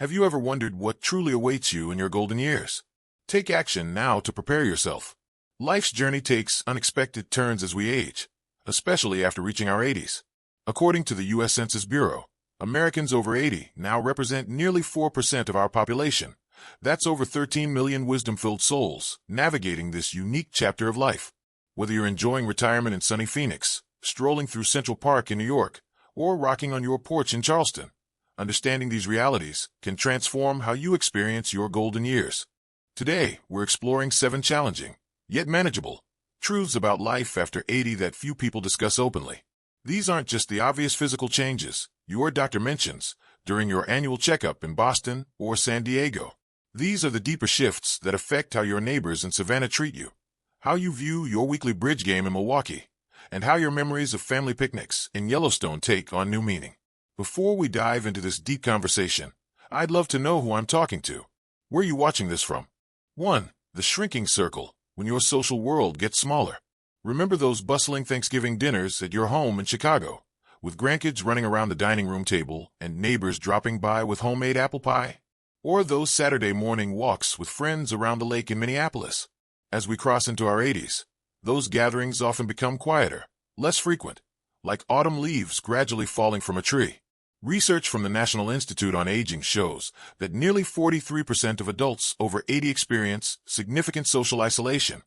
Have you ever wondered what truly awaits you in your golden years? Take action now to prepare yourself. Life's journey takes unexpected turns as we age, especially after reaching our 80s. According to the U.S. Census Bureau, Americans over 80 now represent nearly 4% of our population. That's over 13 million wisdom-filled souls navigating this unique chapter of life. Whether you're enjoying retirement in sunny Phoenix, strolling through Central Park in New York, or rocking on your porch in Charleston, understanding these realities can transform how you experience your golden years. Today, we're exploring 7 challenging, yet manageable, truths about life after 80 that few people discuss openly. These aren't just the obvious physical changes your doctor mentions during your annual checkup in Boston or San Diego. These are the deeper shifts that affect how your neighbors in Savannah treat you, how you view your weekly bridge game in Milwaukee, and how your memories of family picnics in Yellowstone take on new meaning. Before we dive into this deep conversation, I'd love to know who I'm talking to. Where are you watching this from? 1. The shrinking circle, when your social world gets smaller. Remember those bustling Thanksgiving dinners at your home in Chicago, with grandkids running around the dining room table and neighbors dropping by with homemade apple pie? Or those Saturday morning walks with friends around the lake in Minneapolis? As we cross into our 80s, those gatherings often become quieter, less frequent, like autumn leaves gradually falling from a tree. Research from the National Institute on Aging shows that nearly 43% of adults over 80 experience significant social isolation,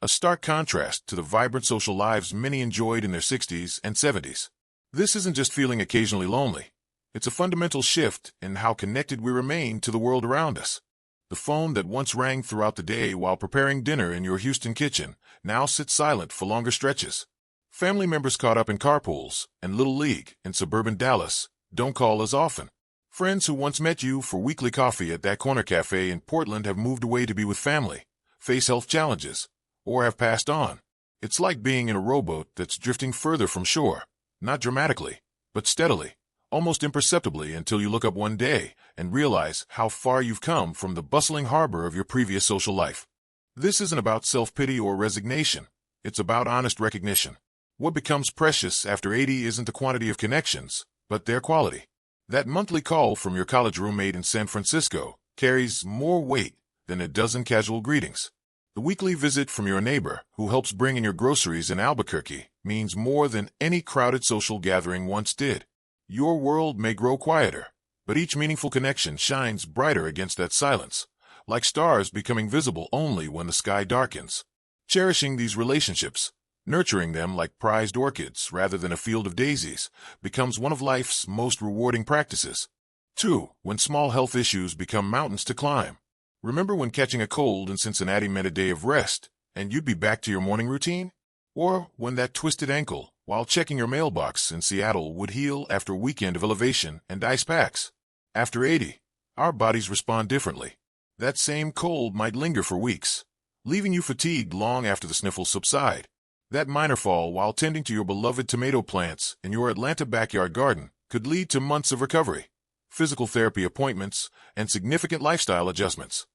a stark contrast to the vibrant social lives many enjoyed in their 60s and 70s. This isn't just feeling occasionally lonely. It's a fundamental shift in how connected we remain to the world around us. The phone that once rang throughout the day while preparing dinner in your Houston kitchen now sits silent for longer stretches. Family members caught up in carpools and Little League in suburban Dallas don't call as often. Friends who once met you for weekly coffee at that corner cafe in Portland have moved away to be with family, face health challenges, or have passed on. It's like being in a rowboat that's drifting further from shore, not dramatically, but steadily, almost imperceptibly until you look up one day and realize how far you've come from the bustling harbor of your previous social life. This isn't about self-pity or resignation. It's about honest recognition. What becomes precious after 80 isn't the quantity of connections, but their quality. That monthly call from your college roommate in San Francisco carries more weight than a dozen casual greetings. The weekly visit from your neighbor who helps bring in your groceries in Albuquerque means more than any crowded social gathering once did. Your world may grow quieter, but each meaningful connection shines brighter against that silence, like stars becoming visible only when the sky darkens. Cherishing these relationships, nurturing them like prized orchids rather than a field of daisies, becomes one of life's most rewarding practices. 2. When small health issues become mountains to climb. Remember when catching a cold in Cincinnati meant a day of rest, and you'd be back to your morning routine? Or when that twisted ankle, while checking your mailbox in Seattle, would heal after a weekend of elevation and ice packs? After 80, our bodies respond differently. That same cold might linger for weeks, leaving you fatigued long after the sniffles subside. That minor fall while tending to your beloved tomato plants in your Atlanta backyard garden could lead to months of recovery, physical therapy appointments, and significant lifestyle adjustments.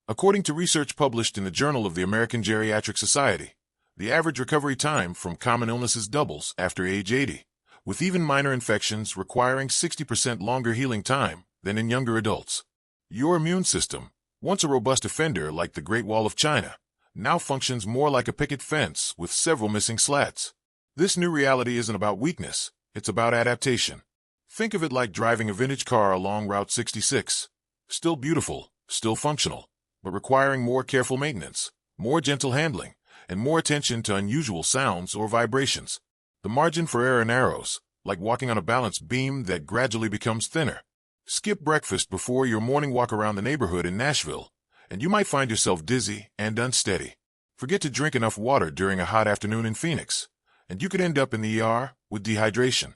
According to research published in the Journal of the American Geriatric Society, the average recovery time from common illnesses doubles after age 80, with even minor infections requiring 60% longer healing time than in younger adults. Your immune system, once a robust defender like the Great Wall of China, now functions more like a picket fence with several missing slats. This new reality isn't about weakness, it's about adaptation. Think of it like driving a vintage car along Route 66. Still beautiful, still functional, but requiring more careful maintenance, more gentle handling, and more attention to unusual sounds or vibrations. The margin for error narrows, like walking on a balance beam that gradually becomes thinner. Skip breakfast before your morning walk around the neighborhood in Nashville, and you might find yourself dizzy and unsteady. Forget to drink enough water during a hot afternoon in Phoenix, and you could end up in the ER with dehydration.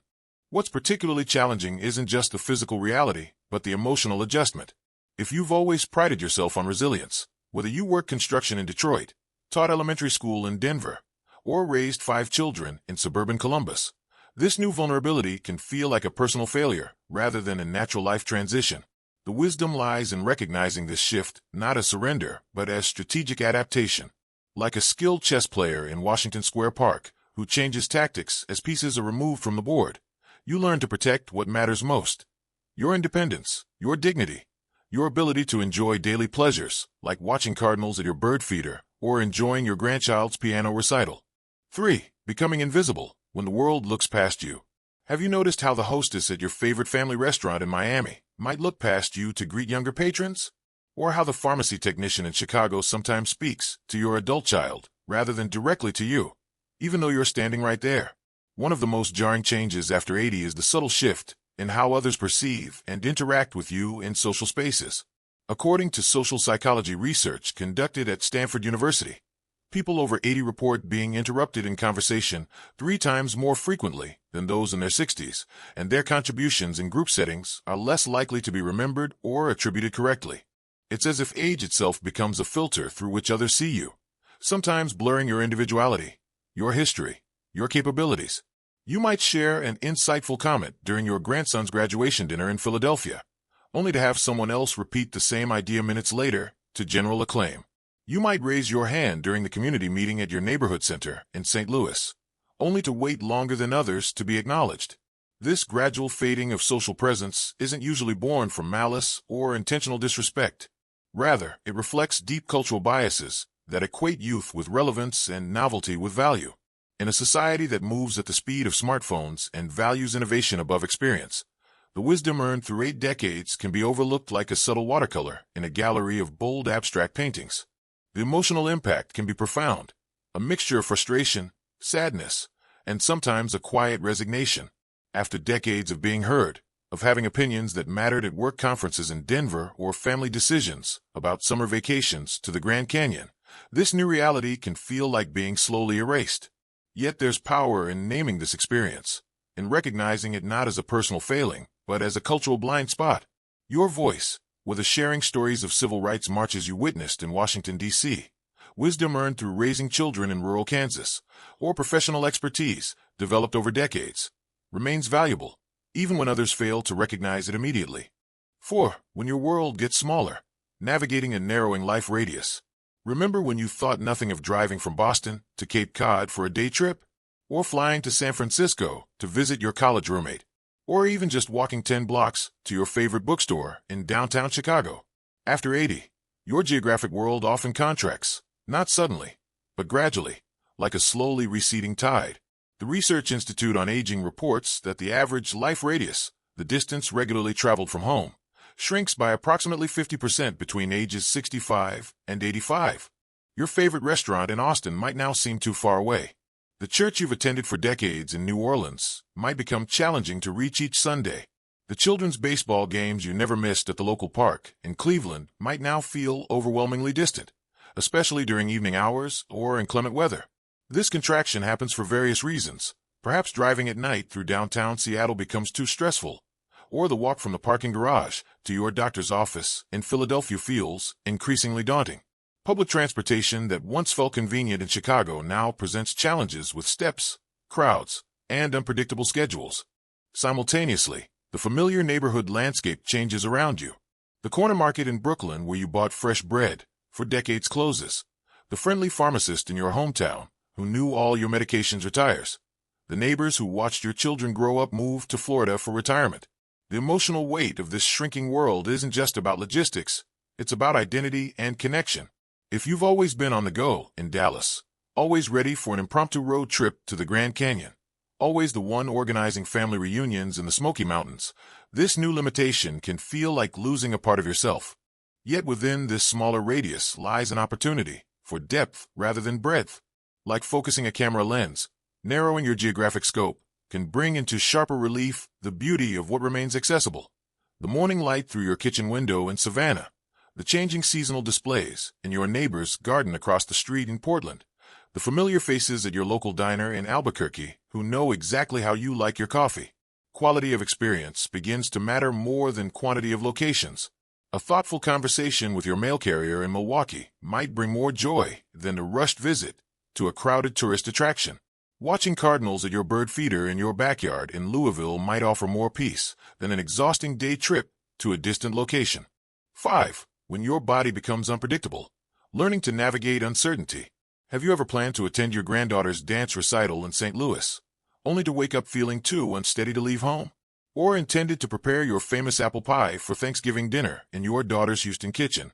What's particularly challenging isn't just the physical reality, but the emotional adjustment. If you've always prided yourself on resilience, whether you worked construction in Detroit, taught elementary school in Denver, or raised 5 children in suburban Columbus, this new vulnerability can feel like a personal failure rather than a natural life transition. The wisdom lies in recognizing this shift not as surrender, but as strategic adaptation. Like a skilled chess player in Washington Square Park who changes tactics as pieces are removed from the board, you learn to protect what matters most: your independence, your dignity, Your ability to enjoy daily pleasures, like watching cardinals at your bird feeder or enjoying your grandchild's piano recital. 3. Becoming invisible when the world looks past you. Have you noticed how the hostess at your favorite family restaurant in Miami might look past you to greet younger patrons? Or how the pharmacy technician in Chicago sometimes speaks to your adult child rather than directly to you, even though you're standing right there? One of the most jarring changes after 80 is the subtle shift in how others perceive and interact with you in social spaces. According to social psychology research conducted at Stanford University, people over 80 report being interrupted in conversation 3 times more frequently than those in their 60s, and their contributions in group settings are less likely to be remembered or attributed correctly. It's as if age itself becomes a filter through which others see you, sometimes blurring your individuality, your history, your capabilities. You might share an insightful comment during your grandson's graduation dinner in Philadelphia, only to have someone else repeat the same idea minutes later to general acclaim. You might raise your hand during the community meeting at your neighborhood center in St. Louis, only to wait longer than others to be acknowledged. This gradual fading of social presence isn't usually born from malice or intentional disrespect. Rather, it reflects deep cultural biases that equate youth with relevance and novelty with value. In a society that moves at the speed of smartphones and values innovation above experience, the wisdom earned through 8 decades can be overlooked like a subtle watercolor in a gallery of bold abstract paintings. The emotional impact can be profound, a mixture of frustration, sadness, and sometimes a quiet resignation. After decades of being heard, of having opinions that mattered at work conferences in Denver or family decisions about summer vacations to the Grand Canyon, this new reality can feel like being slowly erased. Yet there's power in naming this experience, in recognizing it not as a personal failing, but as a cultural blind spot. Your voice, whether sharing stories of civil rights marches you witnessed in Washington, D.C., wisdom earned through raising children in rural Kansas, or professional expertise developed over decades, remains valuable, even when others fail to recognize it immediately. 4. When your world gets smaller, navigating a narrowing life radius. Remember when you thought nothing of driving from Boston to Cape Cod for a day trip? Or flying to San Francisco to visit your college roommate? Or even just walking 10 blocks to your favorite bookstore in downtown Chicago? After 80, your geographic world often contracts, not suddenly, but gradually, like a slowly receding tide. The Research Institute on Aging reports that the average life radius, the distance regularly traveled from home, shrinks by approximately 50% between ages 65 and 85. Your favorite restaurant in Austin might now seem too far away. The church you've attended for decades in New Orleans might become challenging to reach each Sunday. The children's baseball games you never missed at the local park in Cleveland might now feel overwhelmingly distant, especially during evening hours or inclement weather. This contraction happens for various reasons. Perhaps driving at night through downtown Seattle becomes too stressful, or the walk from the parking garage to your doctor's office in Philadelphia feels increasingly daunting. Public transportation that once felt convenient in Chicago now presents challenges with steps, crowds, and unpredictable schedules. Simultaneously, the familiar neighborhood landscape changes around you. The corner market in Brooklyn where you bought fresh bread for decades closes. The friendly pharmacist in your hometown who knew all your medications retires. The neighbors who watched your children grow up move to Florida for retirement. The emotional weight of this shrinking world isn't just about logistics, it's about identity and connection. If you've always been on the go in Dallas, always ready for an impromptu road trip to the Grand Canyon, always the one organizing family reunions in the Smoky Mountains, this new limitation can feel like losing a part of yourself. Yet within this smaller radius lies an opportunity for depth rather than breadth. Like focusing a camera lens, narrowing your geographic scope can bring into sharper relief the beauty of what remains accessible. The morning light through your kitchen window in Savannah, the changing seasonal displays in your neighbor's garden across the street in Portland, the familiar faces at your local diner in Albuquerque who know exactly how you like your coffee. Quality of experience begins to matter more than quantity of locations. A thoughtful conversation with your mail carrier in Milwaukee might bring more joy than a rushed visit to a crowded tourist attraction. Watching cardinals at your bird feeder in your backyard in Louisville might offer more peace than an exhausting day trip to a distant location. 5. When your body becomes unpredictable, learning to navigate uncertainty. Have you ever planned to attend your granddaughter's dance recital in St. Louis, only to wake up feeling too unsteady to leave home? or intended to prepare your famous apple pie for Thanksgiving dinner in your daughter's Houston kitchen,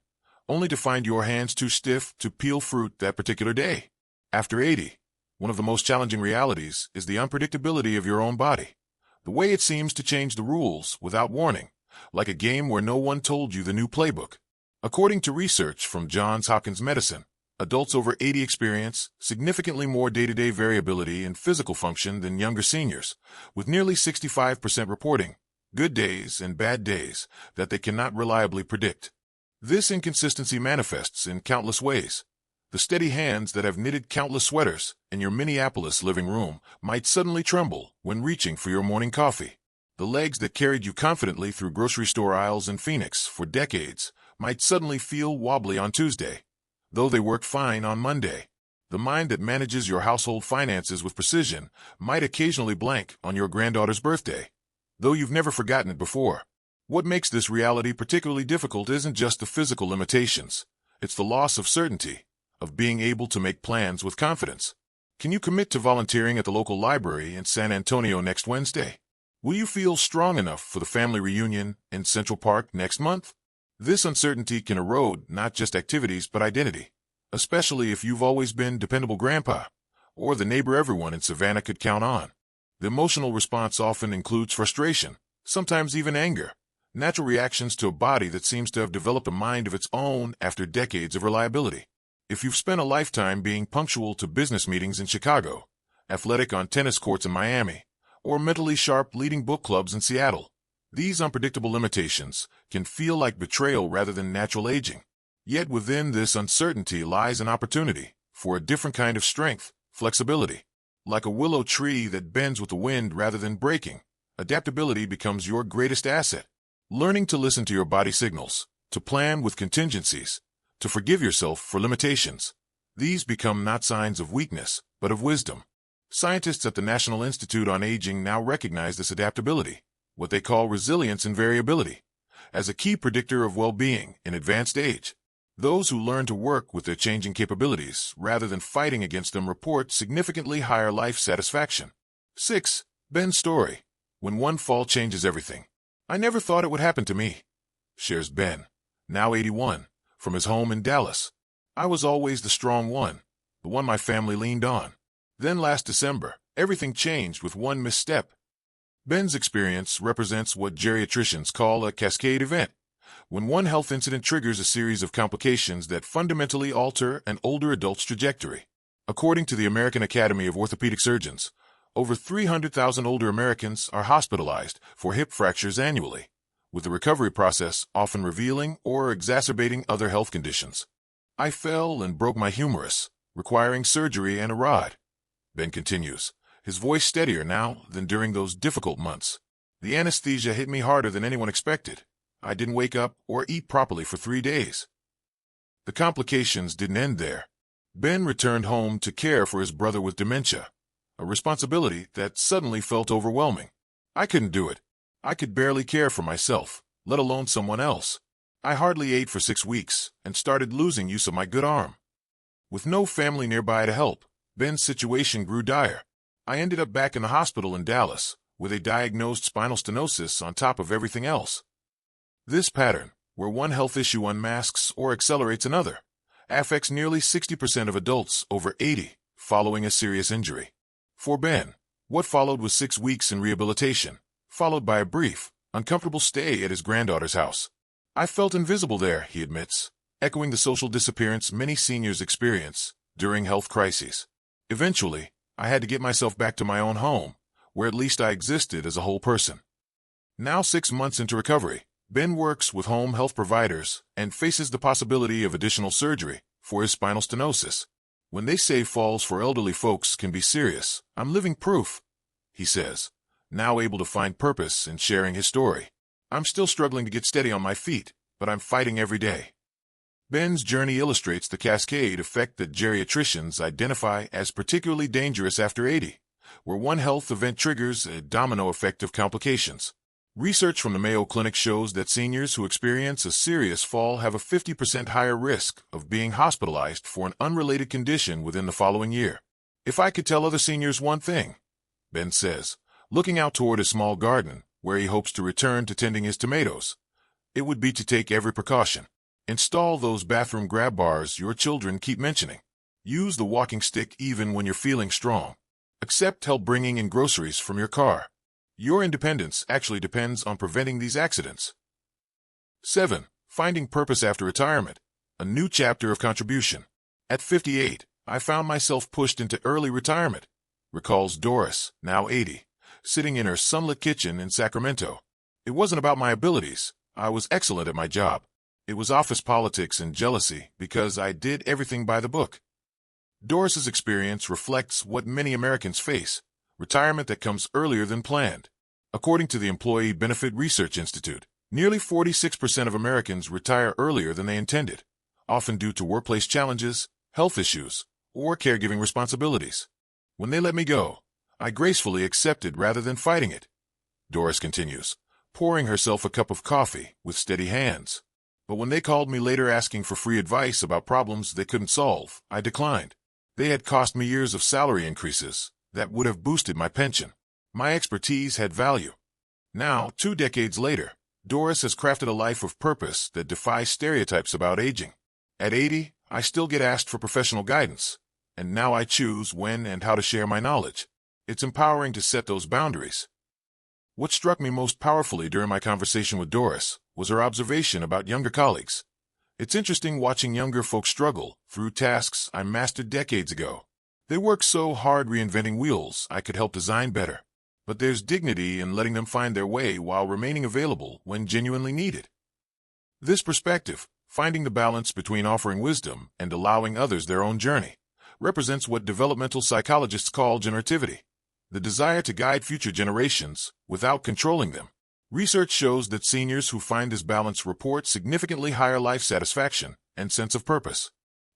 only to find your hands too stiff to peel fruit that particular day. After 80, one of the most challenging realities is the unpredictability of your own body. The way it seems to change the rules without warning, like a game where no one told you the new playbook. According to research from Johns Hopkins Medicine, adults over 80 experience significantly more day-to-day variability in physical function than younger seniors, with nearly 65% reporting good days and bad days that they cannot reliably predict. This inconsistency manifests in countless ways. The steady hands that have knitted countless sweaters in your Minneapolis living room might suddenly tremble when reaching for your morning coffee. The legs that carried you confidently through grocery store aisles in Phoenix for decades might suddenly feel wobbly on Tuesday, though they worked fine on Monday. The mind that manages your household finances with precision might occasionally blank on your granddaughter's birthday, though you've never forgotten it before. What makes this reality particularly difficult isn't just the physical limitations. It's the loss of certainty, of being able to make plans with confidence. Can you commit to volunteering at the local library in San Antonio next Wednesday? Will you feel strong enough for the family reunion in Central Park next month? This uncertainty can erode not just activities but identity, especially if you've always been dependable grandpa, or the neighbor everyone in Savannah could count on. The emotional response often includes frustration, sometimes even anger, natural reactions to a body that seems to have developed a mind of its own after decades of reliability. If you've spent a lifetime being punctual to business meetings in Chicago, athletic on tennis courts in Miami, or mentally sharp leading book clubs in Seattle, these unpredictable limitations can feel like betrayal rather than natural aging. Yet within this uncertainty lies an opportunity for a different kind of strength, flexibility. Like a willow tree that bends with the wind rather than breaking, adaptability becomes your greatest asset. Learning to listen to your body signals, to plan with contingencies, to forgive yourself for limitations. These become not signs of weakness, but of wisdom. Scientists at the National Institute on Aging now recognize this adaptability, what they call resilience and variability, as a key predictor of well-being in advanced age. Those who learn to work with their changing capabilities rather than fighting against them report significantly higher life satisfaction. 6. Ben's story. When one fall changes everything. I never thought it would happen to me, shares Ben, now 81, from his home in Dallas. I was always the strong one, the one my family leaned on. Then last December, everything changed with one misstep. Ben's experience represents what geriatricians call a cascade event, when one health incident triggers a series of complications that fundamentally alter an older adult's trajectory. According to the American Academy of Orthopedic Surgeons, over 300,000 older Americans are hospitalized for hip fractures annually, with the recovery process often revealing or exacerbating other health conditions. I fell and broke my humerus, requiring surgery and a rod. Ben continues, his voice steadier now than during those difficult months. The anesthesia hit me harder than anyone expected. I didn't wake up or eat properly for 3 days. The complications didn't end there. Ben returned home to care for his brother with dementia, a responsibility that suddenly felt overwhelming. I couldn't do it. I could barely care for myself, let alone someone else. I hardly ate for 6 weeks and started losing use of my good arm. With no family nearby to help, Ben's situation grew dire. I ended up back in the hospital in Dallas, with a diagnosed spinal stenosis on top of everything else. This pattern, where one health issue unmasks or accelerates another, affects nearly 60% of adults over 80 following a serious injury. For Ben, what followed was 6 weeks in rehabilitation, followed by a brief, uncomfortable stay at his granddaughter's house. I felt invisible there, he admits, echoing the social disappearance many seniors experience during health crises. Eventually, I had to get myself back to my own home, where at least I existed as a whole person. Now 6 months into recovery, Ben works with home health providers and faces the possibility of additional surgery for his spinal stenosis. When they say falls for elderly folks can be serious, I'm living proof, he says, now able to find purpose in sharing his story. I'm still struggling to get steady on my feet, but I'm fighting every day. Ben's journey illustrates the cascade effect that geriatricians identify as particularly dangerous after 80, where one health event triggers a domino effect of complications. Research from the Mayo Clinic shows that seniors who experience a serious fall have a 50% higher risk of being hospitalized for an unrelated condition within the following year. If I could tell other seniors one thing, Ben says, looking out toward his small garden where he hopes to return to tending his tomatoes. It would be to take every precaution. Install those bathroom grab bars your children keep mentioning. Use the walking stick even when you're feeling strong. Accept help bringing in groceries from your car. Your independence actually depends on preventing these accidents. 7. Finding purpose after retirement. A new chapter of contribution. At 58, I found myself pushed into early retirement, recalls Doris, now 80, sitting in her sunlit kitchen in Sacramento. It wasn't about my abilities. I was excellent at my job. It was office politics and jealousy because I did everything by the book. Doris's experience reflects what many Americans face, retirement that comes earlier than planned. According to the Employee Benefit Research Institute, nearly 46% of Americans retire earlier than they intended, often due to workplace challenges, health issues, or caregiving responsibilities. When they let me go, I gracefully accepted rather than fighting it. Doris continues, pouring herself a cup of coffee with steady hands. But when they called me later asking for free advice about problems they couldn't solve, I declined. They had cost me years of salary increases that would have boosted my pension. My expertise had value. Now, 2 decades later, Doris has crafted a life of purpose that defies stereotypes about aging. At 80, I still get asked for professional guidance, and now I choose when and how to share my knowledge. It's empowering to set those boundaries. What struck me most powerfully during my conversation with Doris was her observation about younger colleagues. It's interesting watching younger folks struggle through tasks I mastered decades ago. They work so hard reinventing wheels I could help design better. But there's dignity in letting them find their way while remaining available when genuinely needed. This perspective, finding the balance between offering wisdom and allowing others their own journey, represents what developmental psychologists call generativity, the desire to guide future generations without controlling them. Research shows that seniors who find this balance report significantly higher life satisfaction and sense of purpose.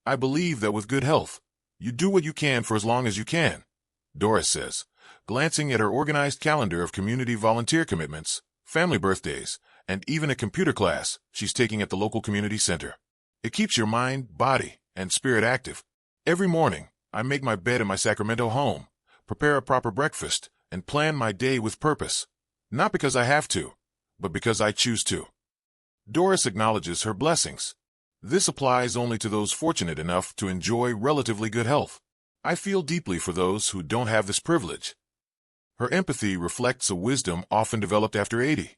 I believe that with good health, you do what you can for as long as you can, Doris says, glancing at her organized calendar of community volunteer commitments, family birthdays, and even a computer class she's taking at the local community center. It keeps your mind, body, and spirit active. Every morning, I make my bed in my Sacramento home, prepare a proper breakfast, and plan my day with purpose. Not because I have to, but because I choose to. Doris acknowledges her blessings. This applies only to those fortunate enough to enjoy relatively good health. I feel deeply for those who don't have this privilege. Her empathy reflects a wisdom often developed after 80,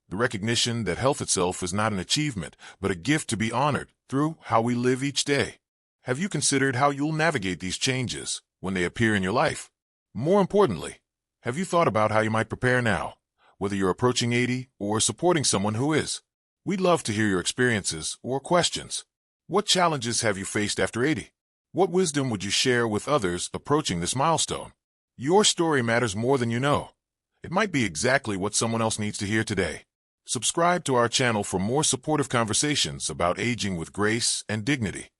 the recognition that health itself is not an achievement, but a gift to be honored through how we live each day. Have you considered how you'll navigate these changes when they appear in your life? More importantly, have you thought about how you might prepare now, whether you're approaching 80 or supporting someone who is? We'd love to hear your experiences or questions. What challenges have you faced after 80? What wisdom would you share with others approaching this milestone? Your story matters more than you know. It might be exactly what someone else needs to hear today. Subscribe to our channel for more supportive conversations about aging with grace and dignity.